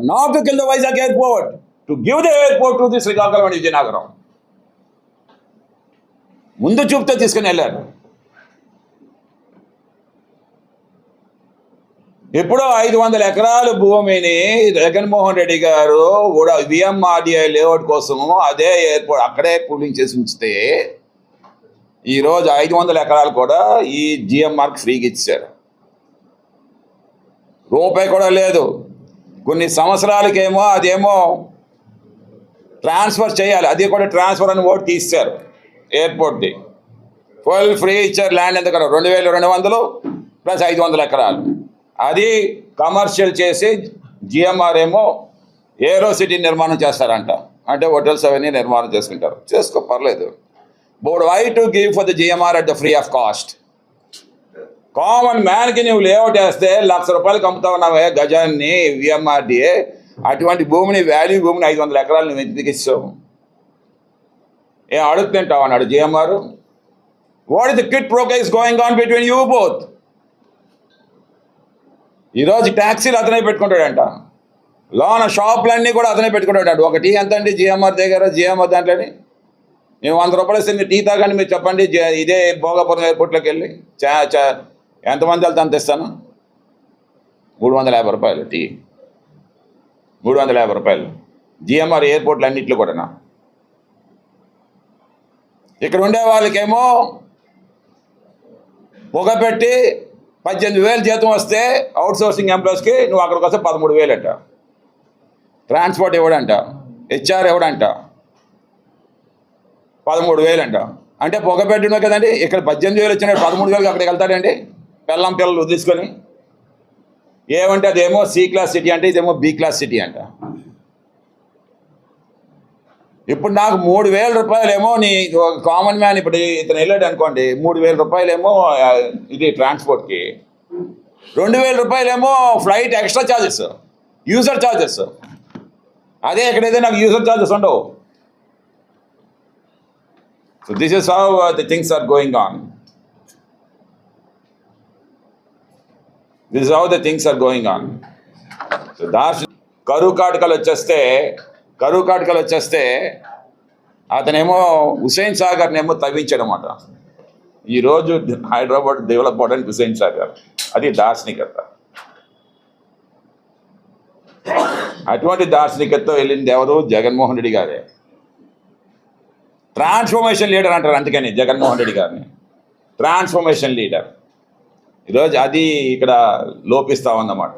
not to kill the Vizag airport, to give the airport to the Srikakulam and Vijayanagaram. ముందు చూపుతో తీసుకుని వెళ్ళారు. ఎప్పుడో 500 ఎకరాల భూమిని జగన్మోహన్ రెడ్డి గారు విఎంఆర్డిఐ లేఅవుట్ కోసము అదే ఎయిర్పోర్ట్ అక్కడే కూలింగ్ చేసి ఉంచితే ఈరోజు 500 ఎకరాలు కూడా ఈ జిఎంఆర్కి ఫ్రీగా ఇచ్చారు. రూపాయి కూడా లేదు. కొన్ని సంవత్సరాలకేమో అదేమో ట్రాన్స్ఫర్ చేయాలి, అది కూడా ట్రాన్స్ఫర్ అని ఓటు తీశారు. ఎయిర్పోర్ట్ది ఫుల్ ఫ్రీ ఇచ్చారు. ల్యాండ్ ఎంత కదా 2200 ప్లస్ 500 ఎకరాలు అది కమర్షియల్ చేసి జిఎంఆర్ ఏమో ఏరో సిటీ నిర్మాణం చేస్తారంట. అంటే హోటల్స్ అవన్నీ నిర్మాణం చేసుకుంటారు. చేసుకో పర్లేదు. But why to give for the GMR at the free of cost? Common మ్యాన్కి నువ్వు లేఅవుట్ వేస్తే ₹1,00,000 అమ్ముతా ఉన్నావే గజాన్ని విఎంఆర్డిఏ. అటువంటి భూమిని వాల్యూ భూమిని 500 ఎకరాలు నువ్వు ఎందుకు ఇస్తావు? ఏం అడుగుతుంటావు అన్నాడు GMR. What is the kit progress is going on between you both? ఈరోజు ట్యాక్సీలు అతనే పెట్టుకుంటాడంట, లోన షాపులన్నీ కూడా అతనే పెట్టుకుంటాడు. ఒక టీ ఎంత అండి జిఎంఆర్ దగ్గర? జిఎంఆర్ దాంట్లోని మేము ₹100 ఇస్తే మీరు టీ తాగండి మీరు చెప్పండి. ఇదే భోగాపురం ఎయిర్పోర్ట్లోకి వెళ్ళి ఎంతమంది వెళ్తే అంత ఇస్తాను? ₹350 టీ, ₹350 జిఎంఆర్ ఎయిర్పోర్ట్లు అన్నింటిలో కూడా. ఇక్కడ ఉండే వాళ్ళకేమో పొగ పెట్టి 18,000 జీతం వస్తే అవుట్ సోర్సింగ్ ఎంప్లాయీస్కి నువ్వు అక్కడికి వస్తే 13,000 అంట. ట్రాన్స్పోర్ట్ ఇవ్వడంట, హెచ్ఆర్ ఇవ్వడంట, 13,000 అంట. అంటే పొగ పెట్టినా కదండి. ఇక్కడ 18,000 వచ్చినాడు, 13,000 అక్కడికి వెళ్తాడండి పిల్లలు వదిలేసుకొని. ఏమంటే అదేమో సి క్లాస్ సిటీ అంటే ఇదేమో బి క్లాస్ సిటీ అంట. ఇప్పుడు నాకు ₹3,000 ఏమో నీ కామన్ మ్యాన్ ఇప్పుడు ఇతను వెళ్ళాడు అనుకోండి, ₹3,000 ఏమో ఇది ట్రాన్స్పోర్ట్కి, ₹2,000 ఏమో flight extra charges, user charges. అదే ఎక్కడైతే నాకు యూజర్ ఛార్జెస్ ఉండవు. So this is how the things are going on. This is how the things are going on. So కరువు కాటకాలు వచ్చేస్తే అతనేమో హుస్సేన్ సాగర్నేమో తవ్వించాడనమాట. ఈరోజు హైదరాబాద్ డెవలప్ అవడానికి హుస్సేన్ సాగర్ అది దార్శనికత. అటువంటి దార్శనికతతో వెళ్ళింది ఎవరు? జగన్మోహన్ రెడ్డి గారే. ట్రాన్స్ఫర్మేషన్ లీడర్ అంటారు, అందుకని జగన్మోహన్ రెడ్డి గారిని ట్రాన్స్ఫర్మేషన్ లీడర్. ఈరోజు అది ఇక్కడ లోపిస్తా ఉందన్నమాట.